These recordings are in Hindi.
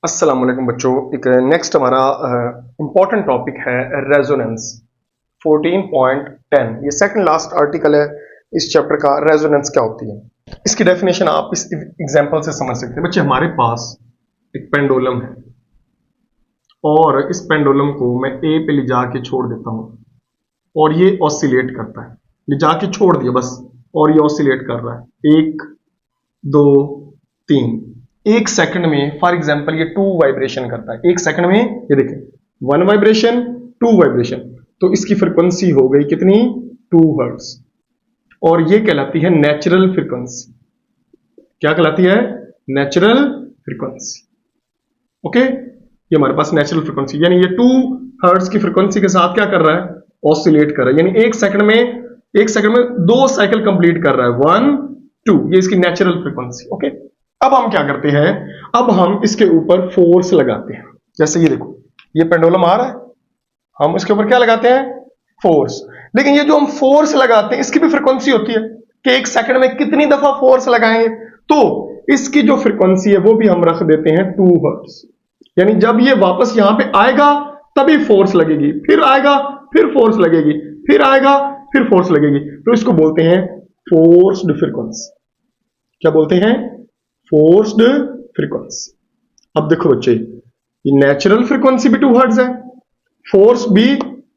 अस्सलाम वालेकुम बच्चों। एक नेक्स्ट हमारा इंपॉर्टेंट टॉपिक है रेजोनेंस 14.10। ये सेकंड लास्ट आर्टिकल है इस चैप्टर का। रेजोनेंस क्या होती है, इसकी डेफिनेशन आप इस एग्जांपल से समझ सकते हैं। बच्चे, हमारे पास एक पेंडुलम है और इस पेंडुलम को मैं ए पे ले जाके छोड़ देता हूं और ये ऑसिलेट करता है। ले जाके छोड़ दिया बस, और ये ऑसिलेट कर रहा है 1 2 3। एक सेकंड में फॉर एग्जांपल ये 2 वाइब्रेशन करता है। एक सेकंड में ये देखें 1 वाइब्रेशन 2 वाइब्रेशन, तो इसकी फ्रीक्वेंसी हो गई कितनी, 2 हर्ट्ज। और ये कहलाती है नेचुरल फ्रीक्वेंसी। क्या कहलाती है? Natural frequency. ओके, ये हमारे पास नेचुरल फ्रीक्वेंसी, यानी ये 2 हर्ट्ज की फ्रीक्वेंसी के साथ क्या कर रहा है, ऑसिलेट कर रहा है। यानी एक सेकंड में 2 साइकिल कंप्लीट कर रहा है, 1 2। ये इसकी नेचुरल फ्रीक्वेंसी। ओके, अब हम क्या करते हैं, अब हम इसके ऊपर फोर्स लगाते हैं। जैसे ये देखो, ये पेंडुलम आ रहा है, हम इसके ऊपर क्या लगाते हैं, फोर्स। लेकिन ये जो हम फोर्स लगाते हैं इसकी भी फ्रीक्वेंसी होती है कि एक सेकंड में कितनी दफा फोर्स लगाएंगे। तो इसकी जो फ्रीक्वेंसी है वो भी हम रख देते हैं 2 हर्ट्ज। यानी जब ये वापस यहां पे आएगा तभी फोर्स लगेगी, फिर आएगा फिर फोर्स लगेगी, फिर आएगा फिर फोर्स लगेगी। तो इसको बोलते हैं फोर्स्ड फ्रीक्वेंसी। क्या बोलते हैं? Forced frequency. अब देखो बच्चे, ये नेचुरल फ्रीक्वेंसी भी 2 हर्ट्ज है, फोर्स भी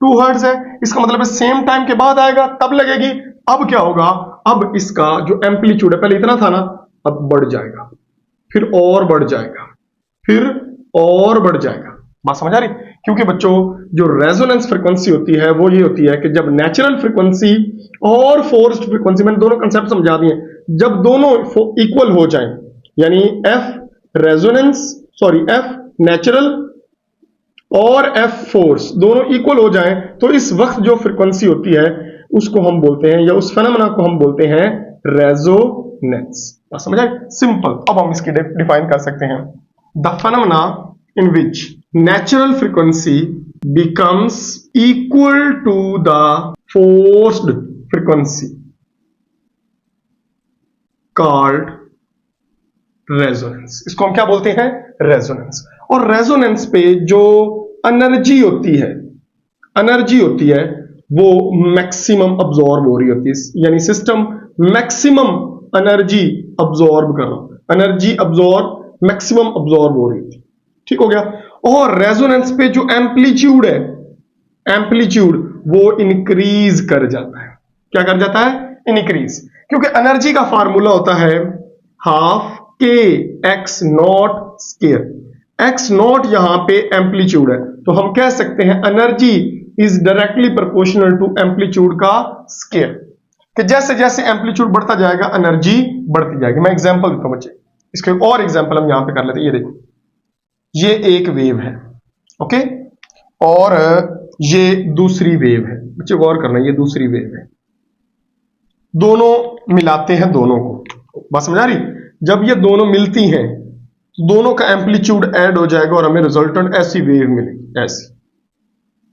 2 हर्ट्ज है। इसका मतलब है सेम टाइम के बाद आएगा तब लगेगी। अब क्या होगा, अब इसका जो एम्पलीट्यूड है, पहले इतना था ना, अब बढ़ जाएगा, फिर और बढ़ जाएगा, फिर और बढ़ जाएगा। बात समझ आ रही? क्योंकि बच्चों जो रेजोनेंस फ्रीक्वेंसी होती है वो ये होती है कि जब नेचुरल फ्रीक्वेंसी और फोर्स्ड फ्रीक्वेंसी, मैंने दोनों कंसेप्ट समझा दिए, जब दोनों इक्वल हो जाएं, यानी एफ नेचुरल और एफ फोर्स दोनों इक्वल हो जाएं, तो इस वक्त जो फ्रीक्वेंसी होती है उसको हम बोलते हैं, या उस फेनोमेना को हम बोलते हैं रेजोनेंस। समझ आए? सिंपल। अब हम इसकी डिफाइन कर सकते हैं, the phenomena in which natural frequency becomes equal to the forced frequency called resonance। इसको हम क्या बोलते हैं? रेजोनेंस। और रेजोनेंस पे जो एनर्जी होती है वो मैक्सिमम अब्सॉर्ब हो रही होती है, यानी सिस्टम मैक्सिमम एनर्जी अब्सॉर्ब कर रहा है, एनर्जी अब्सॉर्ब मैक्सिमम अब्सॉर्ब हो रही होती है। ठीक हो गया। और रेजोनेंस पे जो एम्पलीट्यूड है, एम्पलीट्यूड वो इंक्रीज कर जाता है। क्या कर जाता है? इंक्रीज। क्योंकि एनर्जी का फार्मूला होता है हाफ के x naught square. X naught यहां पे एम्पलीट्यूड है, तो हम कह सकते हैं energy is directly proportional to amplitude का स्क्वायर। कि जैसे जैसे एम्पलीट्यूड बढ़ता जाएगा एनर्जी बढ़ती जाएगी। मैं एग्जांपल देता हूं बच्चे, इसके और एग्जांपल हम यहां पे कर लेते हैं। ये देखो, ये एक वेव है, ओके, और ये दूसरी वेव है। बच्चे गौर करना, ये दूसरी वेव है। दोनों मिलाते हैं दोनों को, बात समझ आ रही? जब ये दोनों मिलती हैं दोनों का एम्पलीट्यूड ऐड हो जाएगा और हमें रिजल्टेंट ऐसी वेव मिलेगी, ऐसी।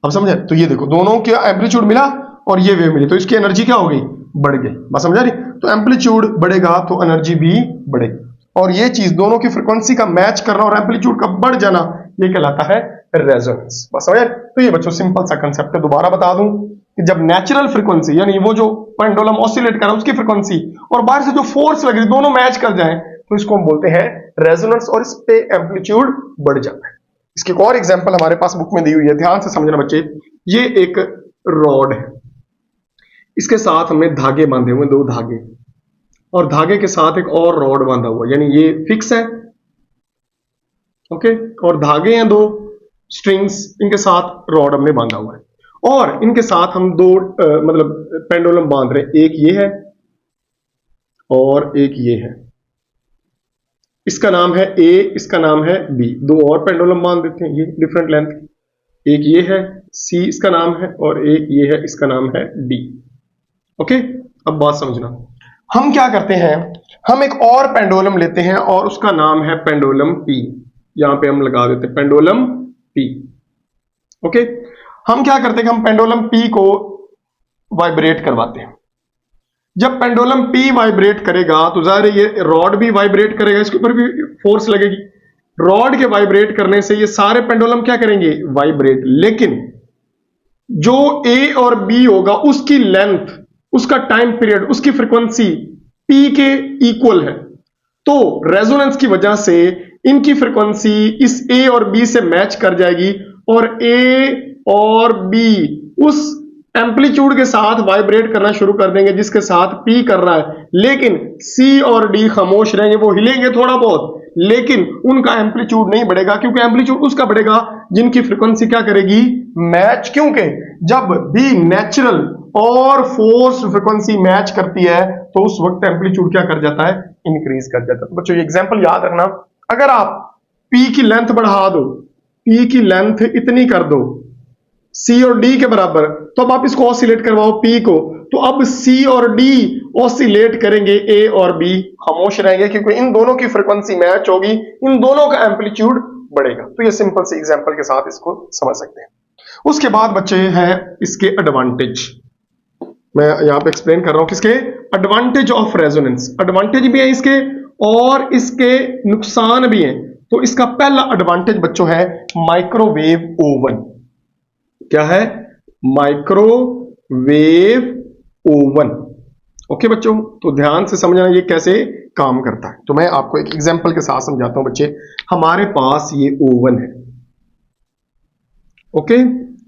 अब समझे? तो ये देखो, दोनों का एम्पलीट्यूड मिला और ये वेव मिली, तो इसकी एनर्जी क्या हो गई, बढ़ गई। बात समझ आ रही? तो एम्पलीट्यूड बढ़ेगा तो एनर्जी भी बढ़ेगी। और ये चीज दोनों की फ्रीक्वेंसी का मैच करना और एम्पलीट्यूड का बढ़ जाना, ये कहलाता है रेजोनेंस। बस समझ? तो ये बच्चों सिंपल सा कंसेप्ट है। दोबारा बता दूं कि जब नेचुरल फ्रीक्वेंसी, यानी वो जो पेंडुलम ऑसिलेट कर रहा है उसकी फ्रीक्वेंसी और बाहर से जो फोर्स लग रही है दोनों मैच कर जाएं, तो इसको हम बोलते हैं रेजोनेंस, और इस पे एम्पलीट्यूड बढ़ जाता है। इसकी एक और एग्जांपल हमारे पास बुक में दी हुई है, ध्यान से समझना बच्चे। ये एक रॉड है, इसके साथ हमने धागे बांधे हुए, 2 धागे, और धागे के साथ एक और रॉड बांधा हुआ, यानी ये फिक्स है, ओके, और धागे हैं 2 स्ट्रिंग्स, इनके साथ रॉड हमने बांधा हुआ है। और इनके साथ हम 2 मतलब पेंडुलम बांध रहे हैं, एक ये है और एक ये है। इसका नाम है ए, इसका नाम है बी। 2 और पेंडुलम बांध देते हैं, ये डिफरेंट लेंथ। एक ये है सी, इसका नाम है, और एक ये है, इसका नाम है डी। ओके, अब बात समझना। हम क्या करते हैं, हम एक और पेंडुलम लेते हैं और उसका नाम है पेंडुलम पी। यहां पे हम लगा देते हैं पेंडुलम पी। ओके, हम क्या करते हैं, हम पेंडुलम पी को वाइब्रेट करवाते हैं। जब पेंडुलम पी वाइब्रेट करेगा तो जाहिर है ये रॉड भी वाइब्रेट करेगा, इसके ऊपर भी फोर्स लगेगी। रॉड के वाइब्रेट करने से ये सारे पेंडुलम क्या करेंगे, वाइब्रेट। लेकिन जो ए और बी होगा उसकी लेंथ, उसका टाइम पीरियड, उसकी फ्रीक्वेंसी पी के इक्वल है। तो रेजोनेंस की वजह से इनकी फ्रीक्वेंसी इस ए और बी से मैच कर जाएगी और ए और बी उस एम्पलीट्यूड के साथ वाइब्रेट करना शुरू कर देंगे जिसके साथ पी कर रहा है। लेकिन सी और डी खामोश रहेंगे, वो हिलेंगे थोड़ा बहुत लेकिन उनका एम्पलीट्यूड नहीं बढ़ेगा, क्योंकि एम्पलीट्यूड उसका बढ़ेगा जिनकी फ्रीक्वेंसी क्या करेगी, मैच। क्योंकि जब भी नेचुरल और फोर्स फ्रीक्वेंसी मैच करती है तो उस वक्त एम्पलीट्यूड क्या कर जाता है, इंक्रीज कर जाता है। तो बच्चों ये एग्जांपल याद रखना, अगर आप पी की लेंथ बढ़ा दो, पी की लेंथ इतनी कर दो सी और डी के बराबर, तो अब आप इसको ऑसिलेट करवाओ पी को, तो अब सी और डी ऑसिलेट करेंगे, ए और बी खामोश रहेंगे, क्योंकि इन दोनों की फ्रीक्वेंसी मैच होगी, इन दोनों का एम्पलीट्यूड बढ़ेगा। तो ये सिंपल से एग्जांपल के साथ इसको समझ सकते हैं। उसके बाद बच्चे हैं इसके एडवांटेज, मैं यहां पे एक्सप्लेन कर रहा हूं किसके, एडवांटेज ऑफ रेजोनेंस। एडवांटेज भी है इसके और इसके नुकसान भी हैं। तो इसका पहला एडवांटेज बच्चों है माइक्रोवेव ओवन। क्या है, माइक्रोवेव ओवन। ओके बच्चों, तो ध्यान से समझना ये कैसे काम करता है। तो मैं आपको एक एग्जांपल के साथ समझाता हूं बच्चे। हमारे पास ये ओवन है, ओके,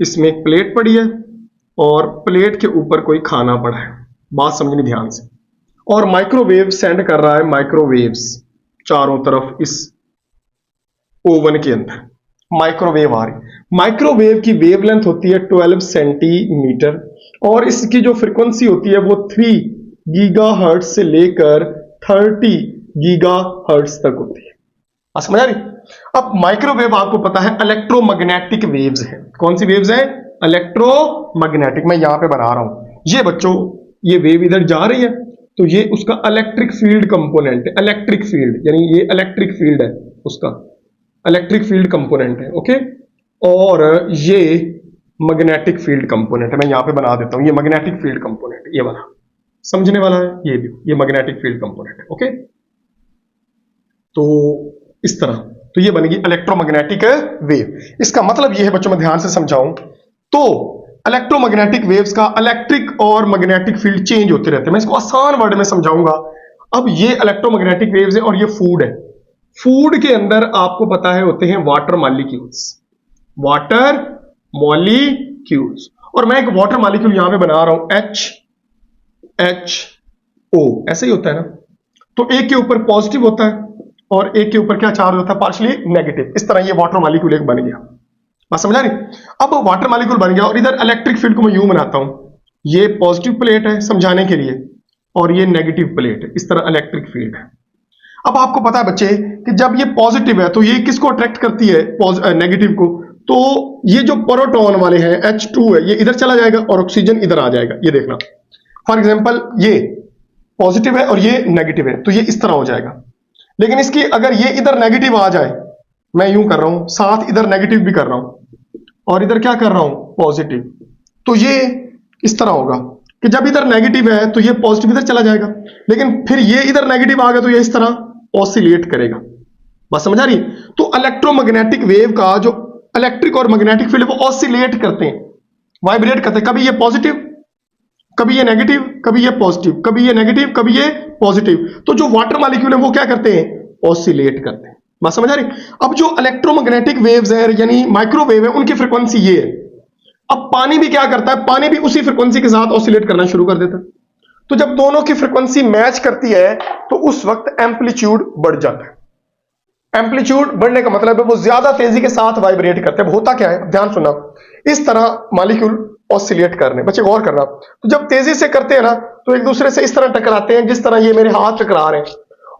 इसमें एक प्लेट पड़ी है और प्लेट के ऊपर कोई खाना पड़ा है, बात समझनी ध्यान से, और माइक्रोवेव सेंड कर रहा है माइक्रोवेव्स चारों तरफ इस ओवन के अंदर माइक्रोवेव आ रही। माइक्रोवेव की वेवलेंथ होती है 12 सेंटीमीटर और इसकी जो फ्रीक्वेंसी होती है वो 3 गीगाहर्ट्ज से लेकर 30 गीगाहर्ट्ज तक होती है। समझ आ रही। अब माइक्रोवेव आपको पता है इलेक्ट्रोमैग्नेटिक वेव्स है। कौन सी वेव्स है, इलेक्ट्रोमैग्नेटिक। मैं यहां पे बना रहा हूं, ये बच्चों ये वेव इधर जा रही है तो ये उसका इलेक्ट्रिक फील्ड कंपोनेंट है। इलेक्ट्रिक फील्ड यानी ये इलेक्ट्रिक फील्ड है, उसका इलेक्ट्रिक फील्ड कंपोनेंट है, ओके। और ये मैग्नेटिक फील्ड कंपोनेंट है, मैं यहां पे बना देता हूं, ये मैग्नेटिक फील्ड कंपोनेंट, ये वाला समझने वाला है, ये भी ये मैग्नेटिक फील्ड कंपोनेंट है, ओके। तो इस तरह, तो ये बनेगी इलेक्ट्रोमैग्नेटिक वेव। इसका मतलब ये है बच्चों, मैं ध्यान से समझाऊं तो इलेक्ट्रोमैग्नेटिक वेव्स का इलेक्ट्रिक और मैग्नेटिक फील्ड चेंज होते रहते हैं। मैं इसको आसान वर्ड में समझाऊंगा। अब ये इलेक्ट्रोमैग्नेटिक वेव्स है और ये फूड है। फूड के अंदर आपको पता है होते हैं वाटर मॉलिक्यूल्स, वाटर मॉलिक्यूल्स, और मैं एक वाटर मॉलिक्यूल यहां पे बना रहा हूं HO, ऐसे ही होता है ना। तो एक के ऊपर पॉजिटिव होता है और एक के ऊपर क्या चार्ज होता है, पार्शियली नेगेटिव। इस तरह ये वाटर मॉलिक्यूल एक बन गया, बात समझ आ रही। अब वाटर मॉलिक्यूल बन गया और इधर इलेक्ट्रिक फील्ड को मैं यूं बनाता हूं, ये पॉजिटिव प्लेट है समझाने के लिए और ये नेगेटिव प्लेट है, इस तरह इलेक्ट्रिक फील्ड है। अब आपको पता है बच्चे कि जब ये पॉजिटिव है तो ये किसको अट्रैक्ट करती है, नेगेटिव को। तो ये जो प्रोटॉन वाले हैं H2 है, ये इधर चला जाएगा और ऑक्सीजन इधर आ जाएगा। ये देखना, फॉर एग्जांपल ये पॉजिटिव है और ये नेगेटिव है तो ये इस तरह हो जाएगा। लेकिन इसकी अगर ये इधर नेगेटिव आ जाए, मैं यूं कर रहा हूं, साथ इधर नेगेटिव भी कर रहा हूं और इधर क्या कर रहा हूं, पॉजिटिव, तो ये इस तरह होगा कि जब इधर नेगेटिव है तो ये पॉजिटिव इधर चला जाएगा, लेकिन फिर ये इधर नेगेटिव आ गया तो ये इस तरह ऑसिलेट करेगा। बस समझ आ रही। तो इलेक्ट्रोमैग्नेटिक वेव का जो इलेक्ट्रिक और मैग्नेटिक फील्ड वो ऑसिलेट करते हैं, वाइब्रेट करते हैं, कभी ये पॉजिटिव, कभी ये नेगेटिव, कभी ये पॉजिटिव, कभी ये नेगेटिव, कभी ये पॉजिटिव। तो जो वाटर मॉलिक्यूल है वो क्या करते हैं, ऑसिलेट करते हैं। बात समझ आ रही। अब जो इलेक्ट्रोमैग्नेटिक वेव्स है यानी माइक्रोवेव है, उनकी फ्रीक्वेंसी ये है। अब पानी भी क्या करता है, पानी भी उसी फ्रीक्वेंसी के साथ ऑसिलेट करना शुरू कर देता है। तो जब दोनों की फ्रीक्वेंसी मैच करती है तो उस वक्त एम्पलीट्यूड बढ़ जाता है। एम्पलीट्यूड बढ़ने का मतलब है वो ज्यादा तेजी के साथ वाइब्रेट करते हैं। होता क्या है, ध्यान सुनना, इस तरह मॉलिक्यूल ऑसिलेट करने, बच्चे गौर करना। तो जब तेजी से करते हैं ना तो एक दूसरे से इस तरह टकराते हैं जिस तरह ये मेरे हाथ टकरा रहे हैं,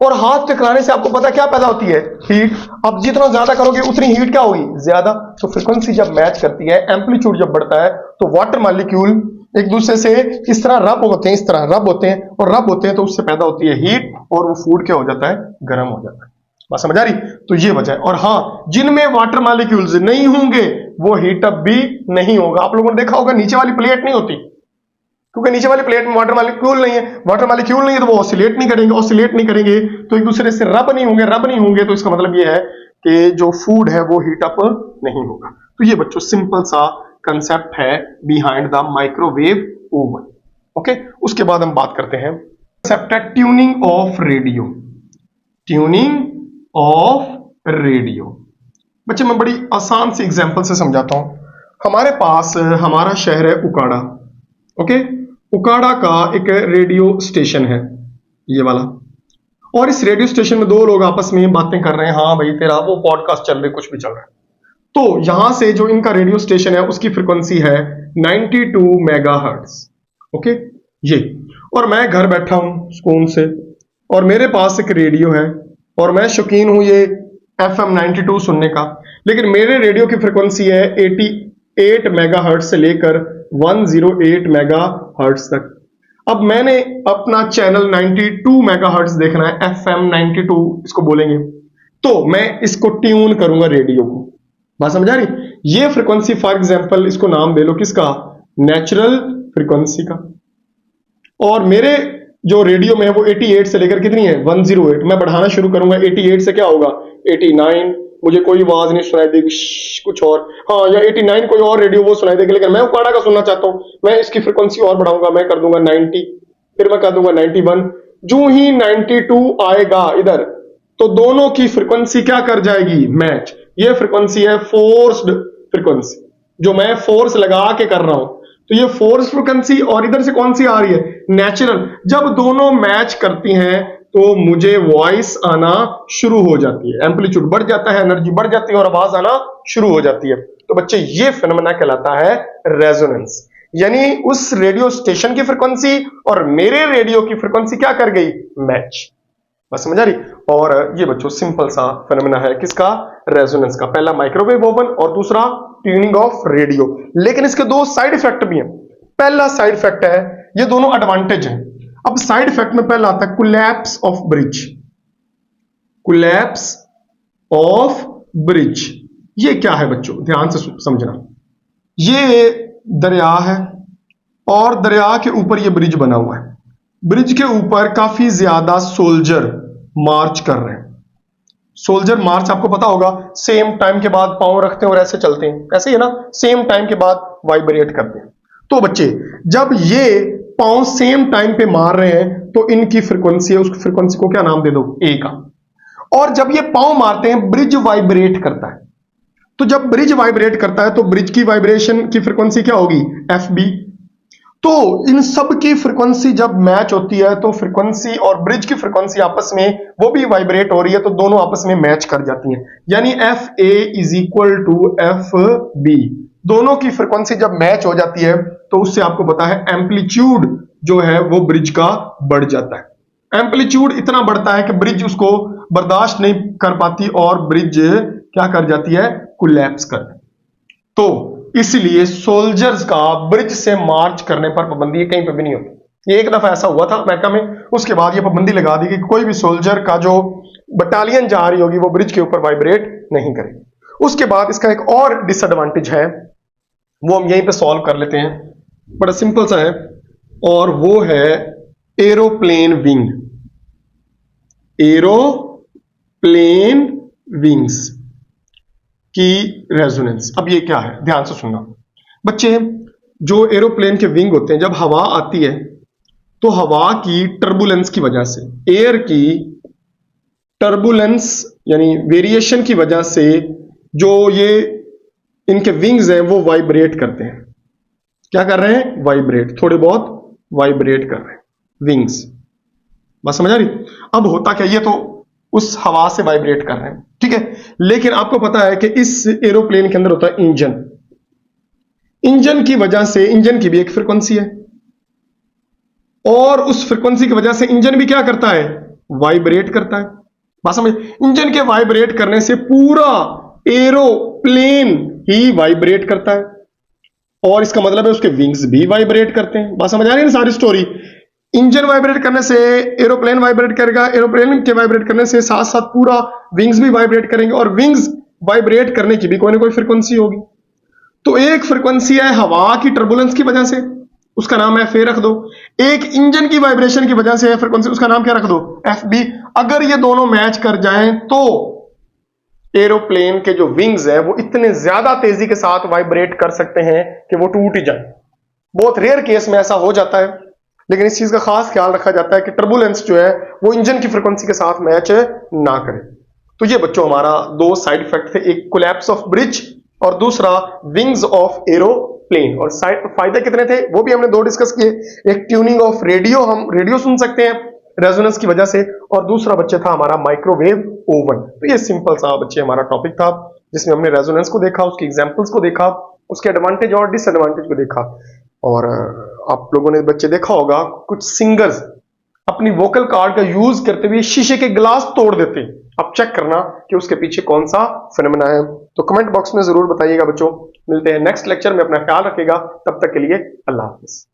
और हाथ टकराने से आपको पता क्या पैदा होती है, हीट। अब जितना ज्यादा करोगे उतनी हीट क्या होगी, ज्यादा। तो फ्रीक्वेंसी जब मैच करती है, एम्पलीट्यूड जब बढ़ता है तो वाटर मॉलिक्यूल एक दूसरे से इस तरह रब होते हैं, इस तरह रब होते हैं, और रब होते हैं तो उससे पैदा होती है हीट और वो फूड क्या हो जाता है, गर्म हो जाता है। बात समझ आ रही। तो ये वजह है। और हाँ, जिनमें वाटर मॉलिक्यूल्स नहीं होंगे वो हीट अप भी नहीं होगा। आप लोगों ने देखा होगा नीचे वाली प्लेट नहीं होती, क्योंकि नीचे वाली प्लेट में वाटर मॉलिक्यूल नहीं है। वाटर मॉलिक्यूल नहीं है तो वो ऑसिलेट नहीं करेंगे, ऑसिलेट नहीं करेंगे तो एक दूसरे से रब नहीं होंगे, रब नहीं होंगे तो इसका मतलब ये है कि जो फूड है वो हीट अप नहीं होगा। तो ये बच्चों सिंपल सा कंसेप्ट है behind the microwave oven. Okay, उसके बाद हम बात करते हैं कंसेप्ट है tuning of radio. Tuning of radio बच्चे मैं बड़ी आसान सी एग्जांपल से समझाता हूं। हमारे पास हमारा शहर है उकाड़ा। ओके, उकाड़ा का एक रेडियो स्टेशन है ये वाला, और इस रेडियो स्टेशन में दो लोग आपस में बातें कर रहे हैं, हाँ भाई तेरा वो पॉडकास्ट चल रही, कुछ भी चल रहा है। तो यहां से जो इनका रेडियो स्टेशन है उसकी फ्रीक्वेंसी है 92 मेगाहर्ट्ज। ओके, ये, और मैं घर बैठा हूं सुकून से, और मेरे पास एक रेडियो है, और मैं शौकीन हूं ये FM 92 सुनने का, लेकिन मेरे रेडियो की फ्रीक्वेंसी है 88 मेगाहर्ट्ज से लेकर 108 मेगाहर्ट्ज तक। अब मैंने अपना चैनल 92 मेगाहर्ट्ज देखना है, FM 92 इसको बोलेंगे, तो मैं इसको ट्यून करूंगा रेडियो को। बात समझ आ रही? ये फ्रीक्वेंसी फॉर एग्जांपल इसको नाम दे लो किसका, नेचुरल फ्रीक्वेंसी का, और मेरे जो रेडियो में है वो 88 से लेकर कितनी है 108। मैं बढ़ाना शुरू करूंगा 88 से, क्या होगा 89, मुझे कोई आवाज नहीं सुनाई देगी कुछ और, हाँ, या 89 कोई और रेडियो वो सुनाई देगी, लेकिन मैं उकाड़ा का सुनना चाहता हूं, मैं इसकी फ्रीक्वेंसी और बढ़ाऊंगा, मैं कर दूंगा 90, फिर मैं कर दूंगा 91। जो ही 92 आएगा इधर, तो दोनों की फ्रीक्वेंसी क्या कर जाएगी, मैच। ये फ्रीक्वेंसी है फोर्स्ड फ्रीक्वेंसी, जो मैं फोर्स लगा के कर रहा हूं। तो ये फोर्स फ्रीक्वेंसी, और इधर से कौन सी आ रही है, नेचुरल। जब दोनों मैच करती हैं तो मुझे वॉइस आना शुरू हो जाती है, एम्पलीट्यूड बढ़ जाता है, एनर्जी बढ़ जाती है, और आवाज आना शुरू हो जाती है। तो बच्चे ये फिनोमेना कहलाता है रेजोनेंस, यानी उस रेडियो स्टेशन की फ्रीक्वेंसी और मेरे रेडियो की फ्रीक्वेंसी क्या कर गई, मैच। बस समझ आ रही? और ये बच्चों सिंपल सा फिनोमेना है किसका, रेजोनेंस का। पहला माइक्रोवेव ओवन और दूसरा ट्यूनिंग ऑफ रेडियो। लेकिन इसके दो साइड इफेक्ट भी हैं। पहला साइड इफेक्ट है, ये दोनों एडवांटेज हैं। अब साइड इफेक्ट में पहला आता है collapse of bridge. Collapse of bridge ये क्या है बच्चों, ध्यान से समझना। ये दरिया है, और दरिया के ऊपर ये ब्रिज बना हुआ है। ब्रिज के ऊपर काफी ज्यादा सोल्जर मार्च कर रहे हैं। सोल्जर मार्च आपको पता होगा, सेम टाइम के बाद पांव रखते हैं और ऐसे चलते हैं, ऐसे ही है ना, सेम टाइम के बाद वाइब्रेट करते हैं। तो बच्चे जब ये पांव सेम टाइम पे मार रहे हैं तो इनकी फ्रीक्वेंसी है, उस फ्रीक्वेंसी को क्या नाम दे दो, ए का। और जब ये पांव मारते हैं ब्रिज वाइब्रेट करता है। तो जब ब्रिज वाइब्रेट करता है तो ब्रिज की वाइब्रेशन की फ्रीक्वेंसी क्या होगी, FB। तो इन सब की फ्रीक्वेंसी जब मैच होती है तो फ्रीक्वेंसी और ब्रिज की फ्रीक्वेंसी आपस में वो भी वाइब्रेट हो रही है, तो दोनों आपस में मैच कर जाती हैं, यानी FA is equal to FB। दोनों की फ्रीक्वेंसी जब मैच हो जाती है तो उससे आपको पता है एम्पलीट्यूड जो है वो ब्रिज का बढ़ जाता है। एम्पलीट्यूड इतना बढ़ता है कि ब्रिज उसको बर्दाश्त नहीं कर पाती और ब्रिज क्या कर जाती है, कोलैप्स कर। तो इसलिए सोल्जर्स का ब्रिज से मार्च करने पर पाबंदी कहीं पर भी नहीं होती। ये एक दफा ऐसा हुआ था अमेरिका में, उसके बाद ये पाबंदी लगा दी कि कोई भी सोल्जर का जो बटालियन जा रही होगी वो ब्रिज के ऊपर वाइब्रेट नहीं करेगी। उसके बाद इसका एक और डिसएडवांटेज है, वो हम यहीं पे सॉल्व कर लेते हैं, बड़ा सिंपल सा है, और वो है एरोप्लेन विंग। एरोप्लेन विंग्स की रेजोनेंस। अब ये क्या है, ध्यान से सुनना बच्चे। जो एरोप्लेन के विंग होते हैं, जब हवा आती है तो हवा की टर्बुलेंस की वजह से, एयर की टर्बुलेंस यानी वेरिएशन की वजह से जो ये इनके विंग्स हैं वो वाइब्रेट करते हैं। क्या कर रहे हैं, वाइब्रेट, थोड़े बहुत वाइब्रेट कर रहे हैं विंग्स। बस समझ आ रही? अब होता क्या, ये तो उस हवा से वाइब्रेट कर रहे हैं, ठीक है, लेकिन आपको पता है कि इस एरोप्लेन के अंदर होता है इंजन। इंजन की वजह से, इंजन की भी एक फ्रीक्वेंसी है, और उस फ्रीक्वेंसी की वजह से इंजन भी क्या करता है, वाइब्रेट करता है। बात समझ? इंजन के वाइब्रेट करने से पूरा एरोप्लेन ही वाइब्रेट करता है, और इसका मतलब है उसके विंग्स भी वाइब्रेट करते हैं। बात समझ आ रही है ना सारी स्टोरी। इंजन वाइब्रेट करने से एरोप्लेन वाइब्रेट करेगा, एरोप्लेन के वाइब्रेट करने से साथ साथ पूरा विंग्स भी वाइब्रेट करेंगे, और विंग्स वाइब्रेट करने की भी कोई ना कोई फ्रीक्वेंसी होगी। तो एक फ्रीक्वेंसी है हवा की टर्बुलेंस की वजह से, उसका नाम है FA रख दो। एक इंजन की वाइब्रेशन की वजह से है फ्रीक्वेंसी, उसका नाम क्या रख दो, FB। अगर ये दोनों मैच कर जाएं तो एरोप्लेन के जो विंग्स है वो इतने ज्यादा तेजी के साथ वाइब्रेट कर सकते हैं कि वो टूट ही जाए। बहुत रेयर केस में ऐसा हो जाता है, लेकिन इस चीज का खास ख्याल रखा जाता है कि टर्बुलेंस जो है वो इंजन की फ्रीक्वेंसी के साथ मैच ना करे। तो ये बच्चों हमारा दो साइड इफेक्ट थे, एक कोलैप्स ऑफ ब्रिज और दूसरा विंग्स ऑफ एरोप्लेन। और फायदे कितने थे वो भी हमने दो डिस्कस किए। एक ट्यूनिंग ऑफ रेडियो, हम रेडियो सुन सकते हैं रेजोनेंस की वजह से, और दूसरा बच्चे था हमारा माइक्रोवेव ओवन। तो ये सिंपल सा बच्चे हमारा टॉपिक था जिसमें हमने रेजोनेंस को देखा, उसकी एग्जांपल्स को देखा, उसके एडवांटेज और डिसएडवांटेज को देखा। और आप लोगों ने बच्चे देखा होगा कुछ सिंगर्स अपनी वोकल कार्ड का यूज करते हुए शीशे के ग्लास तोड़ देते हैं। आप चेक करना कि उसके पीछे कौन सा फिनोमेना है। तो कमेंट बॉक्स में जरूर बताइएगा बच्चों। मिलते हैं नेक्स्ट लेक्चर में, अपना ख्याल रखिएगा। तब तक के लिए अल्लाह हाफिज।